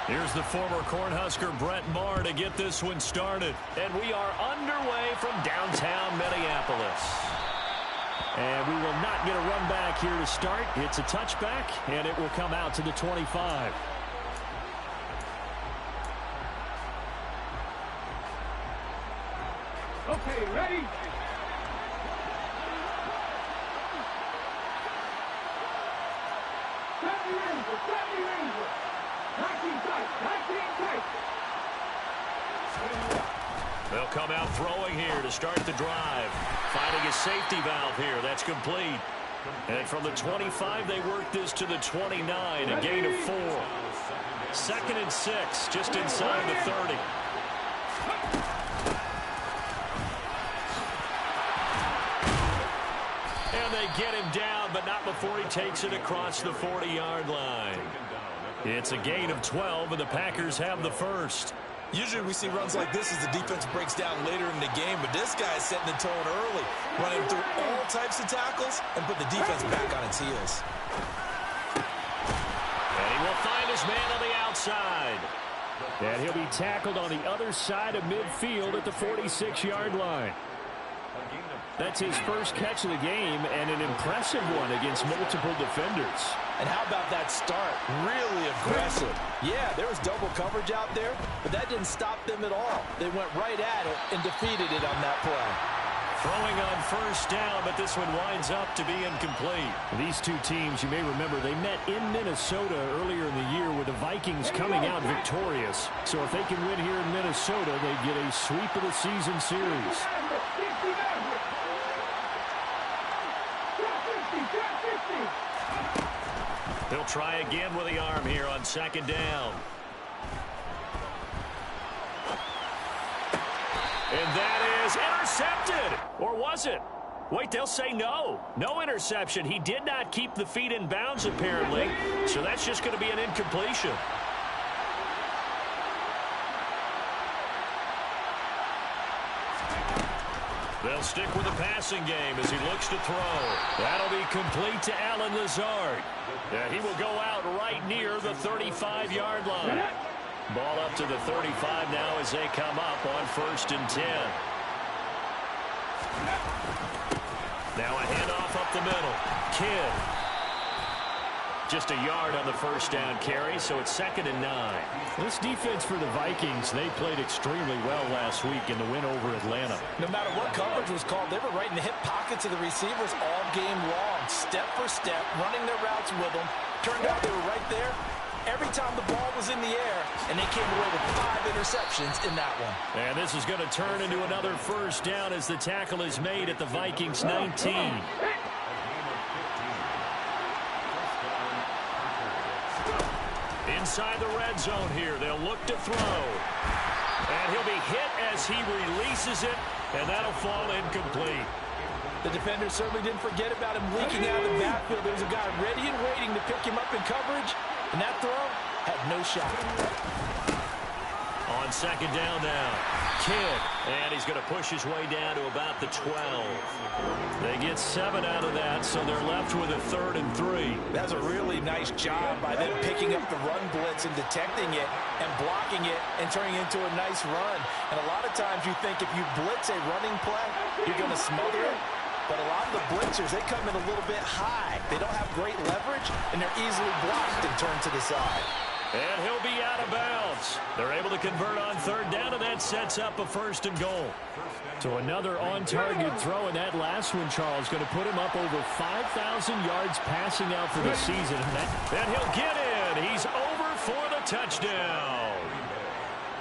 Here's the former Cornhusker Brett Maher to get this one started. And we are underway from downtown Minneapolis. And we will not get a run back here to start. It's a touchback, and it will come out to the 25. Okay, ready? They'll come out throwing here to start the drive. Finding a safety valve here. That's complete. And from the 25, they work this to the 29, a gain of 4. 2nd and 6, just inside the 30. And they get him down, but not before he takes it across the 40-yard line. It's a gain of 12, and the Packers have the first. Usually we see runs like this as the defense breaks down later in the game, but this guy's setting the tone early, running through all types of tackles and put the defense back on its heels. And he will find his man on the outside. And he'll be tackled on the other side of midfield at the 46-yard line. That's his first catch of the game, and an impressive one against multiple defenders. And how about that start? Really aggressive. Yeah, there was double coverage out there, but that didn't stop them at all. They went right at it and defeated it on that play. Throwing on first down, but this one winds up to be incomplete. These two teams, you may remember, they met in Minnesota earlier in the year with the Vikings coming out victorious. So if they can win here in Minnesota, they get a sweep of the season series. He'll try again with the arm here on 2nd down. And that is intercepted. Or was it? Wait, they'll say no. No interception. He did not keep the feet in bounds, apparently. So that's just going to be an incompletion. They'll stick with the passing game as he looks to throw. That'll be complete to Allen Lazard. He will go out right near the 35-yard line. Ball up to the 35 now as they come up on 1st and 10. Now a handoff up the middle. Kidd. Just a yard on the first down carry, so it's 2nd and 9. This defense for the Vikings, they played extremely well last week in the win over Atlanta. No matter what coverage was called, they were right in the hip pockets of the receivers all game long, step for step, running their routes with them. Turned out they were right there every time the ball was in the air, and they came away with 5 interceptions in that one. And this is going to turn into another first down as the tackle is made at the Vikings 19. Inside the red zone here, they'll look to throw. And he'll be hit as he releases it, and that'll fall incomplete. The defender certainly didn't forget about him leaking out of the backfield. There was a guy ready and waiting to pick him up in coverage, and that throw had no shot. On 2nd down now, Kidd, and he's going to push his way down to about the 12. They get 7 out of that, so they're left with a 3rd and 3. That's a really nice job by them picking up the run blitz and detecting it and blocking it and turning it into a nice run. And a lot of times you think if you blitz a running play, you're going to smother it. But a lot of the blitzers, they come in a little bit high. They don't have great leverage, and they're easily blocked and turned to the side. And he'll be out of bounds. They're able to convert on 3rd down, and that sets up a 1st and goal. So another on-target throw, and that last one, Charles, going to put him up over 5,000 yards passing out for the season. And he'll get in. He's over for the touchdown.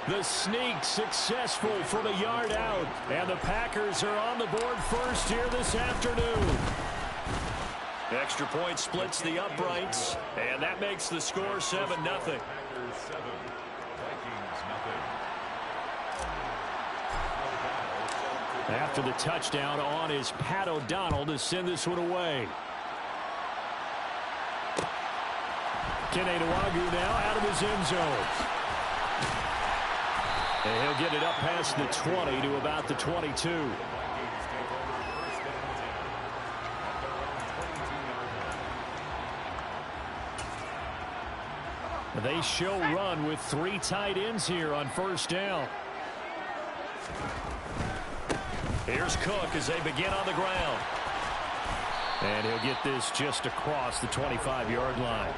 The sneak successful from a yard out. And the Packers are on the board first here this afternoon. Extra point splits the uprights, and that makes the score 7-0. After the touchdown on is Pat O'Donnell to send this one away. Kene Nwangwu now out of his end zone. And he'll get it up past the 20 to about the 22. They show run with 3 tight ends here on first down. Here's Cook as they begin on the ground. And he'll get this just across the 25-yard line.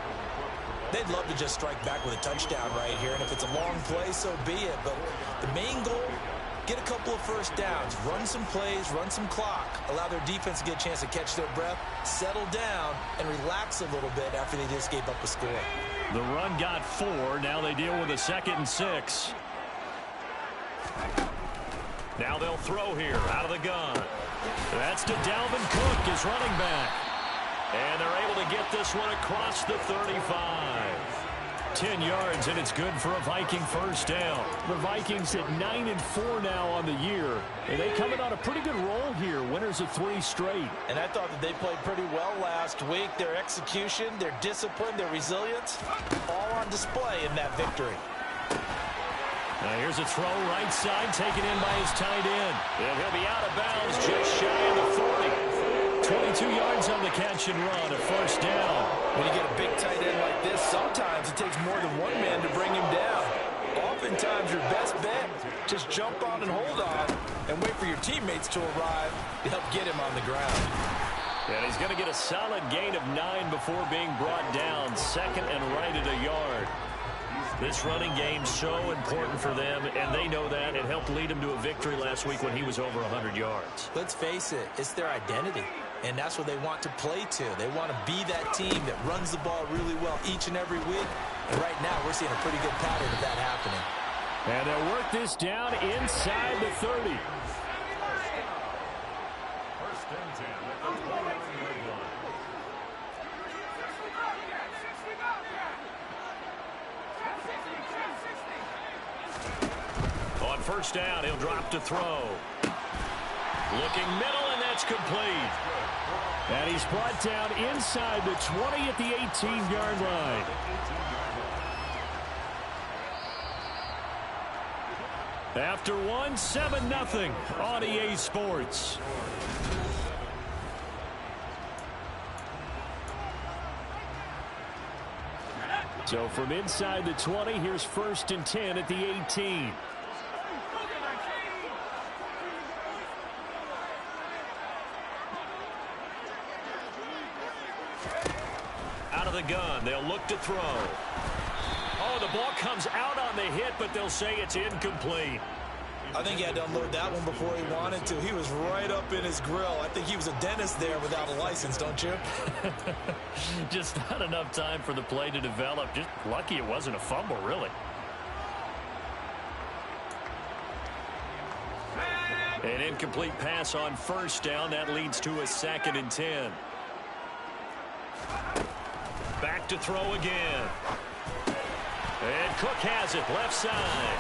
They'd love to just strike back with a touchdown right here, and if it's a long play, so be it. But the main goal, get a couple of first downs, run some plays, run some clock, allow their defense to get a chance to catch their breath, settle down, and relax a little bit after they just gave up a score. The run got 4. Now they deal with a 2nd and 6. Now they'll throw here out of the gun. That's to Dalvin Cook, his running back. And they're able to get this one across the 35. 10 yards, and it's good for a Viking first down. The Vikings at 9-4 now on the year. And they coming on a pretty good roll here. Winners of 3 straight. And I thought that they played pretty well last week. Their execution, their discipline, their resilience, all on display in that victory. Now here's a throw right side, taken in by his tight end. And he'll be out of bounds just shy of the 40. 22 yards on the catch and run, a first down. When you get a big tight end like this, sometimes it takes more than one man to bring him down. Oftentimes your best bet, just jump on and hold on and wait for your teammates to arrive to help get him on the ground. And he's going to get a solid gain of 9 before being brought down. 2nd and right at a yard. This running game's so important for them, and they know that. It helped lead them to a victory last week when he was over 100 yards. Let's face it, it's their identity, and that's what they want to play to. They want to be that team that runs the ball really well each and every week, and right now we're seeing a pretty good pattern of that happening. And they'll work this down inside the 30. First and 10 at the 29-yard line. On first down, he'll drop to throw. Looking middle, and that's complete. And he's brought down inside the 20 at the 18-yard line. After one, 7-0 on EA Sports. So from inside the 20, here's first and 10 at the 18. Out of the gun, they'll look to throw. Oh, the ball comes out on the hit, but they'll say it's incomplete. I think he had to unload that one before he wanted to. He was right up in his grill. I think he was a dentist there without a license, don't you? Just not enough time for the play to develop. Just lucky it wasn't a fumble, really. An incomplete pass on first down. That leads to a 2nd and 10. Back to throw again. And Cook has it, left side.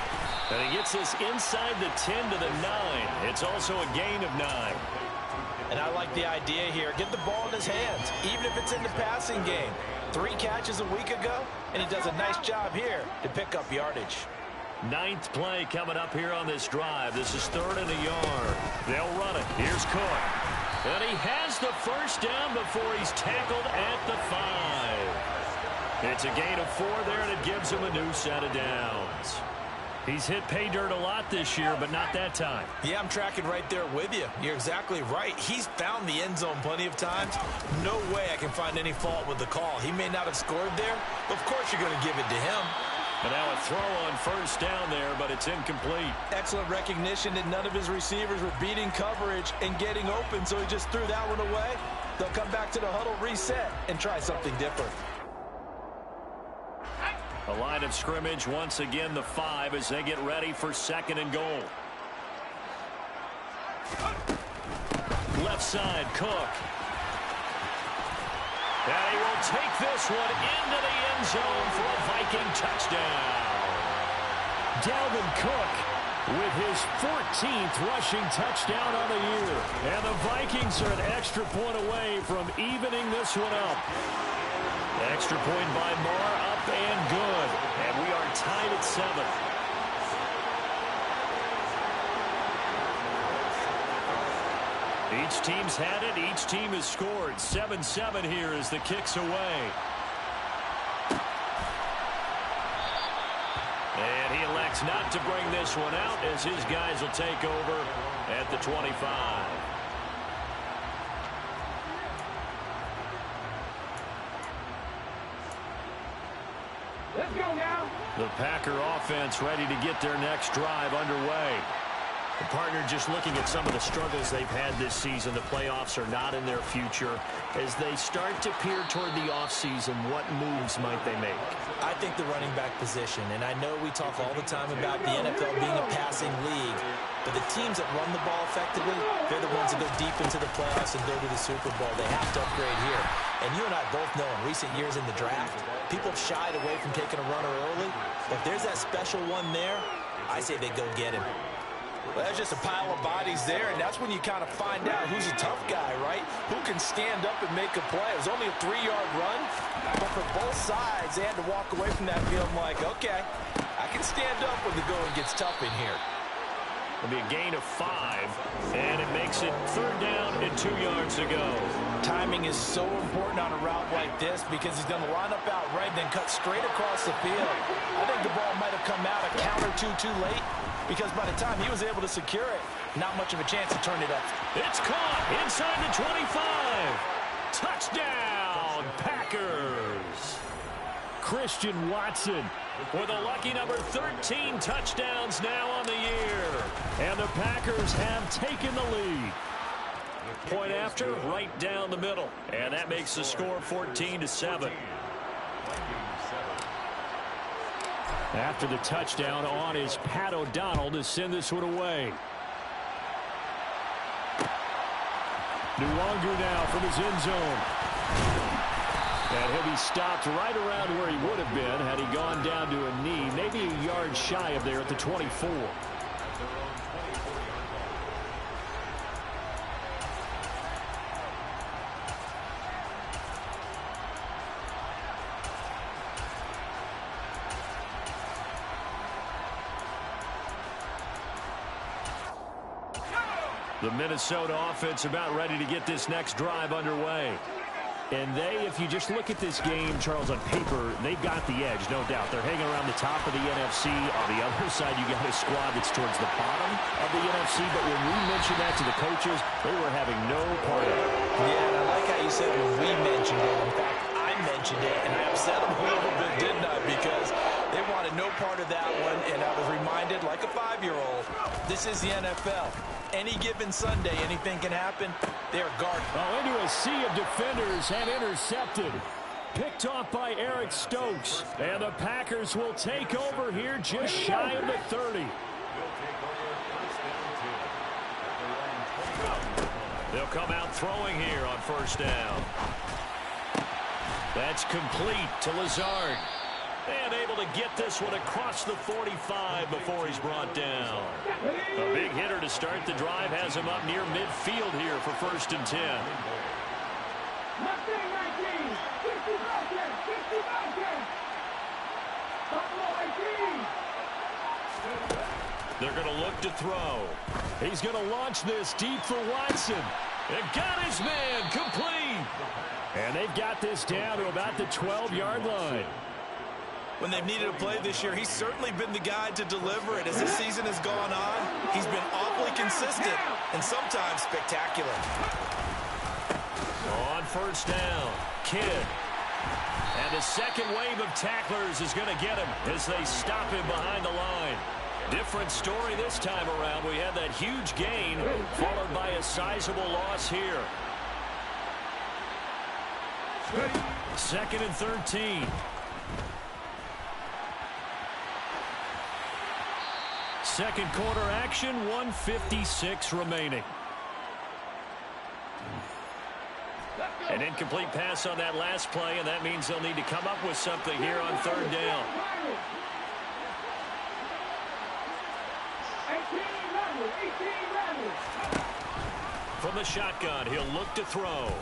And he gets this inside the 10 to the 9. It's also a gain of 9. And I like the idea here. Get the ball in his hands, even if it's in the passing game. 3 catches a week ago, and he does a nice job here to pick up yardage. 9th play coming up here on this drive. This is 3rd and a yard. They'll run it. Here's Cook. And he has the first down before he's tackled at the 5. It's a gain of 4 there, and it gives him a new set of downs. He's hit pay dirt a lot this year, but not that time. Yeah, I'm tracking right there with you. You're exactly right. He's found the end zone plenty of times. No way I can find any fault with the call. He may not have scored there, but of course you're going to give it to him. And now a throw on first down there, but it's incomplete. Excellent recognition that none of his receivers were beating coverage and getting open, so he just threw that one away. They'll come back to the huddle, reset, and try something different. A line of scrimmage once again, the 5, as they get ready for 2nd and goal. Left side, Cook. And he will take this one into the end zone for a Viking touchdown. Dalvin Cook with his 14th rushing touchdown on the year. And the Vikings are an extra point away from evening this one up. Extra point by Marr, up and good. And we are tied at 7. Each team's had it. Each team has scored. 7-7 here as the kick's away. And he elects not to bring this one out as his guys will take over at the 25. Let's go now. The Packer offense ready to get their next drive underway. The partner just looking at some of the struggles they've had this season. The playoffs are not in their future. As they start to peer toward the offseason, what moves might they make? I think the running back position, and I know we talk all the time about the NFL being a passing league, but the teams that run the ball effectively, they're the ones that go deep into the playoffs and go to the Super Bowl. They have to upgrade here. And you and I both know in recent years in the draft, people have shied away from taking a runner early. But if there's that special one there, I say they go get him. Well, there's just a pile of bodies there, and that's when you kind of find out who's a tough guy, right? Who can stand up and make a play. It was only a 3-yard run, but for both sides, they had to walk away from that field. I'm like, okay, I can stand up when the going gets tough in here. It'll be a gain of 5, and it makes it 3rd down and 2 yards to go. Timing is so important on a route like this because he's going to line up out right, then cut straight across the field. I think the ball might have come out a count or two too late, because by the time he was able to secure it, not much of a chance to turn it up. It's caught inside the 25. Touchdown, Packers. Christian Watson with a lucky number 13 touchdowns now on the year. And the Packers have taken the lead. Point after, right down the middle. And that makes the score 14-7. After the touchdown, on is Pat O'Donnell to send this one away. Nwangu now from his end zone. And he'll be stopped right around where he would have been had he gone down to a knee, maybe a yard shy of there at the 24. The Minnesota offense about ready to get this next drive underway. And if you just look at this game, Charles, on paper, they've got the edge, no doubt. They're hanging around the top of the NFC. On the other side, you got a squad that's towards the bottom of the NFC. But when we mentioned that to the coaches, they were having no part of it. Yeah, and I like how you said when we mentioned it. In fact, I mentioned it, and I upset them a little bit, didn't I? Because they wanted no part of that one, and I was reminded, like a 5-year-old, this is the NFL. Any given Sunday, anything can happen. They're guarded. Oh, into a sea of defenders and intercepted. Picked off by Eric Stokes. And the Packers will take over here just shy of the 30. They'll come out throwing here on 1st down. That's complete to Lazard. And able to get this one across the 45 before he's brought down. A big hitter to start the drive has him up near midfield here for 1st and 10. They're going to look to throw. He's going to launch this deep for Watson. And got his man complete. And they've got this down to about the 12-yard line. When they've needed a play this year, he's certainly been the guy to deliver it. As the season has gone on, he's been awfully consistent and sometimes spectacular. On 1st down, Kidd. And the second wave of tacklers is going to get him as they stop him behind the line. Different story this time around. We had that huge gain followed by a sizable loss here. 2nd and 13. Second quarter action, 1:56 remaining. An incomplete pass on that last play, and that means they'll need to come up with something here on 3rd down. From the shotgun, he'll look to throw.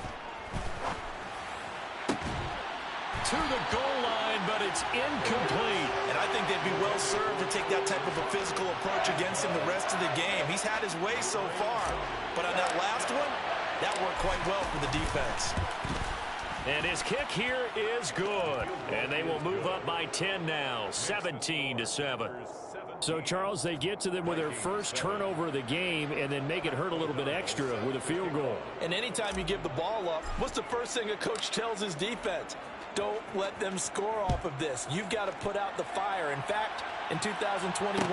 To the goal line, but it's incomplete. And I think they'd be well served to take that type of a physical approach against him the rest of the game. He's had his way so far, but on that last one, that worked quite well for the defense. And his kick here is good. And they will move up by 10 now, 17-7. So, Charles, they get to them with their first turnover of the game and then make it hurt a little bit extra with a field goal. And anytime you give the ball up, what's the first thing a coach tells his defense? Don't let them score off of this. You've got to put out the fire. In fact, in 2021,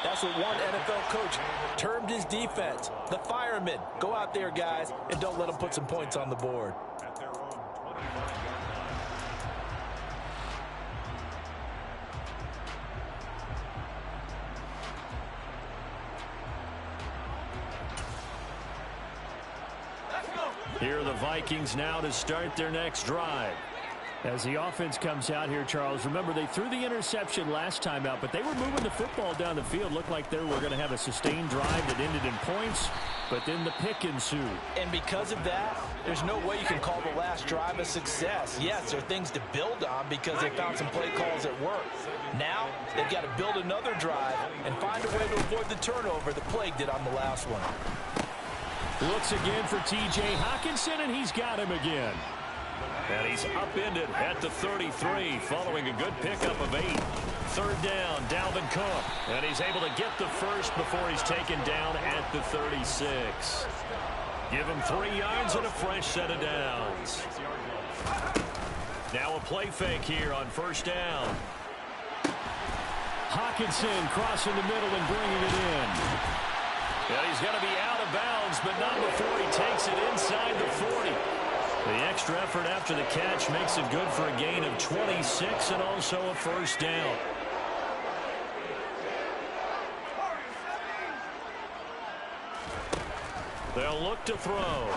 that's what one NFL coach termed his defense. The firemen. Go out there, guys, and don't let them put some points on the board. Here are the Vikings now to start their next drive. As the offense comes out here, Charles, remember they threw the interception last time out, but they were moving the football down the field. Looked like they were going to have a sustained drive that ended in points, but then the pick ensued. And because of that, there's no way you can call the last drive a success. Yes, there are things to build on because they found some play calls that work. Now, they've got to build another drive and find a way to avoid the turnover that plagued it on the last one. Looks again for T.J. Hockenson, and he's got him again. And he's upended at the 33 following a good pickup of 8. Third down, Dalvin Cook. And he's able to get the first before he's taken down at the 36. Give him 3 yards and a fresh set of downs. Now a play fake here on first down. Hockenson crossing the middle and bringing it in. And he's going to be out of bounds, but not before he takes it inside the 40. The extra effort after the catch makes it good for a gain of 26 and also a first down. They'll look to throw.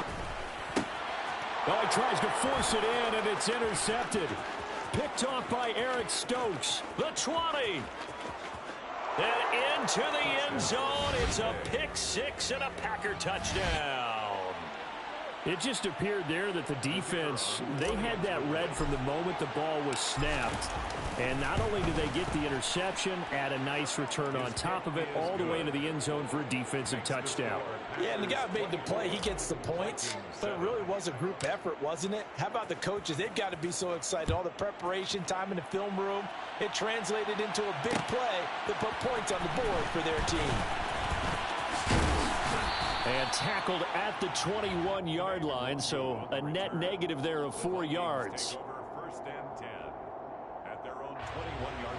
Oh, he tries to force it in, and it's intercepted. Picked off by Eric Stokes. The 20. And into the end zone. It's a pick six and a Packer touchdown. It just appeared there that the defense, they had that read from the moment the ball was snapped. And not only did they get the interception, add a nice return on top of it, all the way into the end zone for a defensive touchdown. Yeah, and the guy made the play. He gets the points. But it really was a group effort, wasn't it? How about the coaches? They've got to be so excited. All the preparation, time in the film room, it translated into a big play that put points on the board for their team. And tackled at the 21-yard line, so a net negative there of 4 yards. First and 10 at their own 21-yard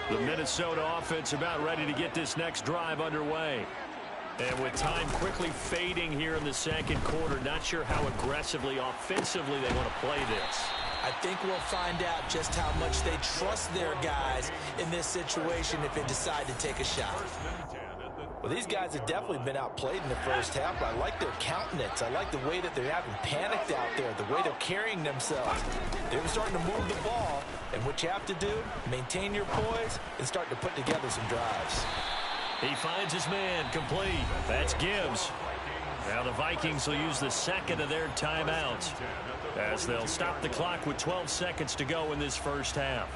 line. The Minnesota offense about ready to get this next drive underway. And with time quickly fading here in the second quarter, not sure how aggressively, offensively they want to play this. I think we'll find out just how much they trust their guys in this situation if they decide to take a shot. Well, these guys have definitely been outplayed in the first half, but I like their countenance. I like the way that they haven't panicked out there, the way they're carrying themselves. They're starting to move the ball, and what you have to do, maintain your poise and start to put together some drives. He finds his man complete. That's Gibbs. Now the Vikings will use the second of their timeouts as they'll stop the clock with 12 seconds to go in this first half.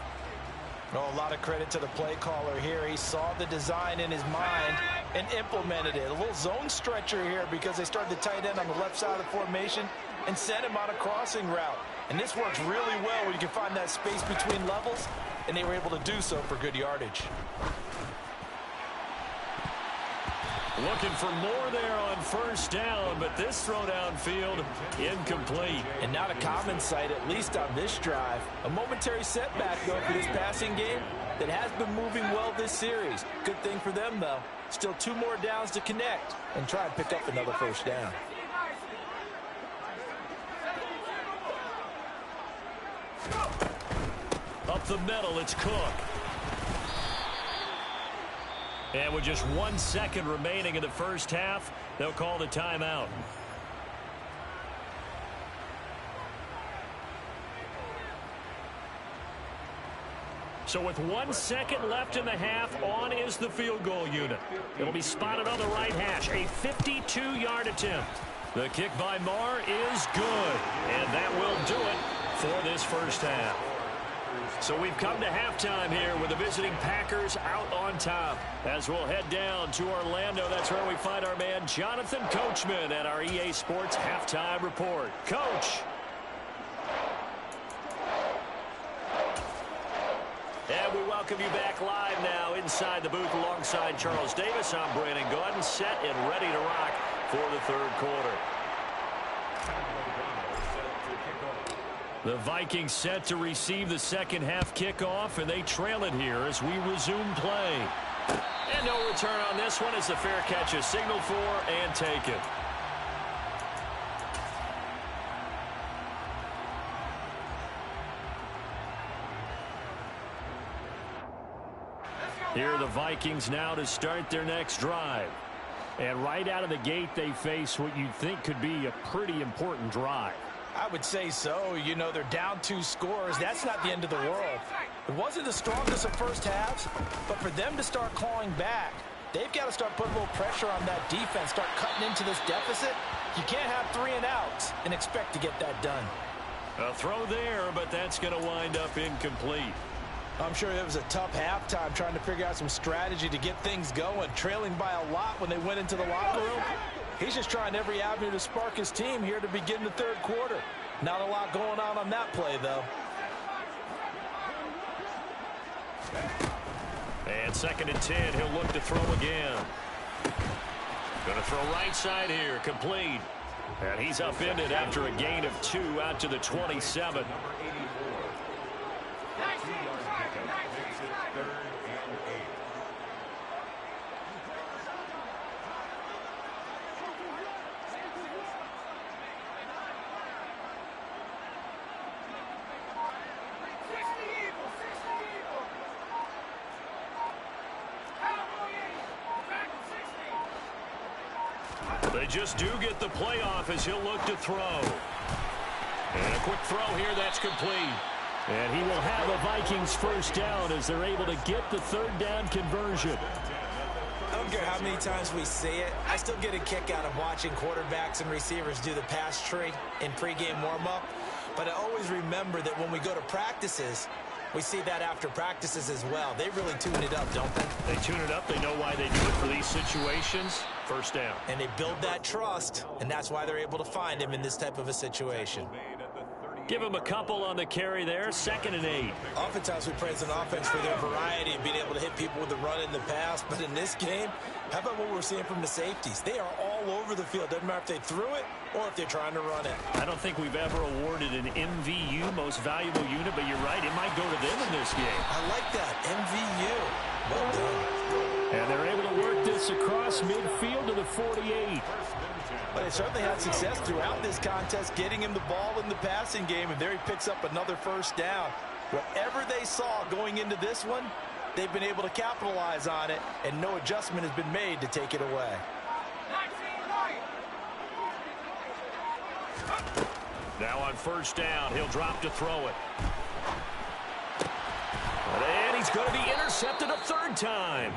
Oh, a lot of credit to the play caller here. He saw the design in his mind and implemented it. A little zone stretcher here because they started the tight end on the left side of the formation and sent him on a crossing route. And this works really well when you can find that space between levels, and they were able to do so for good yardage. Looking for more there on first down, but this throw downfield incomplete. And not a common sight, at least on this drive. A momentary setback, though, for this passing game that has been moving well this series. Good thing for them, though. Still 2 more downs to connect and try and pick up another first down. Up the middle, it's Cook. And with just 1 second remaining in the first half, they'll call the timeout. So with 1 second left in the half, on is the field goal unit. It'll be spotted on the right hash, a 52-yard attempt. The kick by Marr is good, and that will do it for this first half. So we've come to halftime here with the visiting Packers out on top. As we'll head down to Orlando, that's where we find our man Jonathan Coachman at our EA Sports Halftime Report. Coach. And we welcome you back live now inside the booth alongside Charles Davis. I'm Brandon Gaudin, set and ready to rock for the third quarter. The Vikings set to receive the second half kickoff, and they trail it here as we resume play. And no return on this one as the fair catch is signaled for and taken. Here are the Vikings now to start their next drive. And right out of the gate, they face what you'd think could be a pretty important drive. I would say so. You know, they're down 2 scores. That's not the end of the world. It wasn't the strongest of first halves, but for them to start clawing back, they've got to start putting a little pressure on that defense, start cutting into this deficit. You can't have 3 and outs and expect to get that done. A throw there, but that's going to wind up incomplete. I'm sure it was a tough halftime trying to figure out some strategy to get things going, trailing by a lot when they went into the locker room. He's just trying every avenue to spark his team here to begin the third quarter. Not a lot going on that play, though. And 2nd and 10, he'll look to throw again. Going to throw right side here, complete. And he's upended after a gain of 2 out to the 27. They just do get the playoff as he'll look to throw. And a quick throw here, that's complete. And he will have a Vikings first down as they're able to get the third down conversion. I don't care how many times we see it. I still get a kick out of watching quarterbacks and receivers do the pass tree in pregame warm-up. But I always remember that when we go to practices, we see that after practices as well. They really tune it up, don't they? They tune it up. They know why they do it for these situations. First down. And they build that trust, and that's why they're able to find him in this type of a situation. Give him a couple on the carry there. 2nd and 8. Oftentimes we praise an offense for their variety of being able to hit people with the run and the pass. But in this game, how about what we're seeing from the safeties? They are all over the field. Doesn't matter if they threw it or if they're trying to run it. I don't think we've ever awarded an MVU, most valuable unit, but you're right. It might go to them in this game. I like that. MVU. Well done. And they're able to work this across midfield to the 48. But they certainly had success throughout this contest, getting him the ball in the passing game, and there he picks up another first down. Whatever they saw going into this one, they've been able to capitalize on it, and no adjustment has been made to take it away. Now on first down, he'll drop to throw it. And he's going to be intercepted a 3rd time.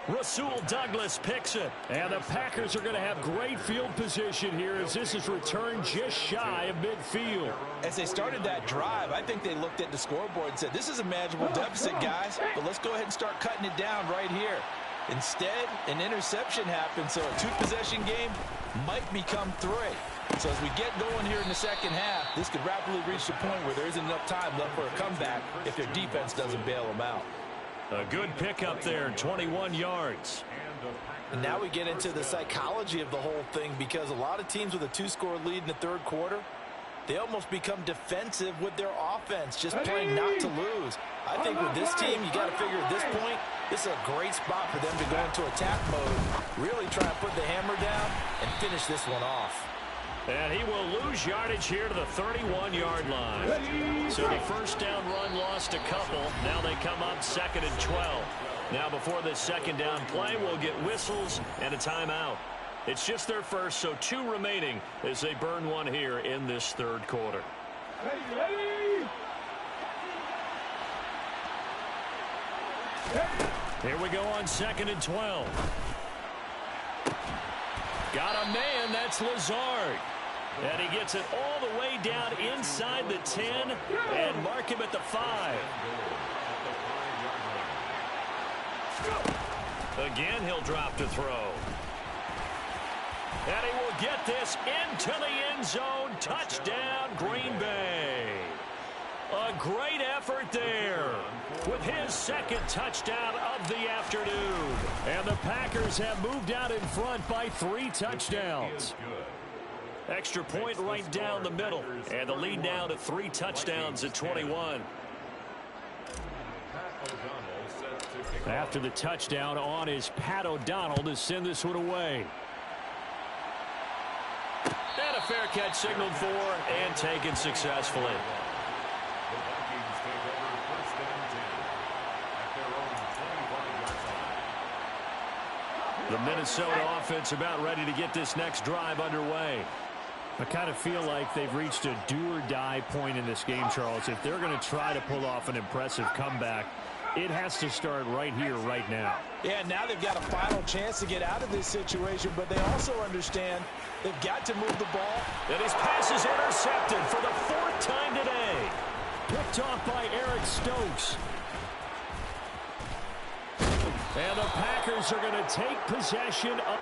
Rasul Douglas picks it. And the Packers are going to have great field position here as this is returned just shy of midfield. As they started that drive, I think they looked at the scoreboard and said, this is a manageable deficit, guys, but let's go ahead and start cutting it down right here. Instead, an interception happened, so a 2-possession game might become 3. So as we get going here in the second half, this could rapidly reach the point where there isn't enough time left for a comeback if their defense doesn't bail them out. A good pickup there, 21 yards. And now we get into the psychology of the whole thing, because a lot of teams with a 2-score lead in the third quarter, they almost become defensive with their offense, just playing not to lose. I think with this team, you got to figure at this point, this is a great spot for them to go into attack mode, really try to put the hammer down and finish this one off. And he will lose yardage here to the 31-yard line. So the first down run lost a couple. Now they come up 2nd and 12. Now before this second down play, we'll get whistles and a timeout. It's just their first, so 2 remaining as they burn one here in this third quarter. Here we go on 2nd and 12. Got a man, that's Lazard. And he gets it all the way down inside the 10 and mark him at the 5. Again, he'll drop to throw. And he will get this into the end zone. Touchdown, Green Bay. A great effort there with his second touchdown of the afternoon. And the Packers have moved out in front by 3 touchdowns. Extra point right down the middle. And the lead now to 3 touchdowns at 21. After the touchdown on is Pat O'Donnell to send this one away. And a fair catch signaled for and taken successfully. The Vikings take over first and 10 at their own 25-yard line. The Minnesota offense about ready to get this next drive underway. I kind of feel like they've reached a do-or-die point in this game, Charles. If they're going to try to pull off an impressive comeback, it has to start right here, right now. Yeah, now they've got a final chance to get out of this situation, but they also understand they've got to move the ball. And his pass is intercepted for the 4th time today. Picked off by Eric Stokes. And the Packers are going to take possession of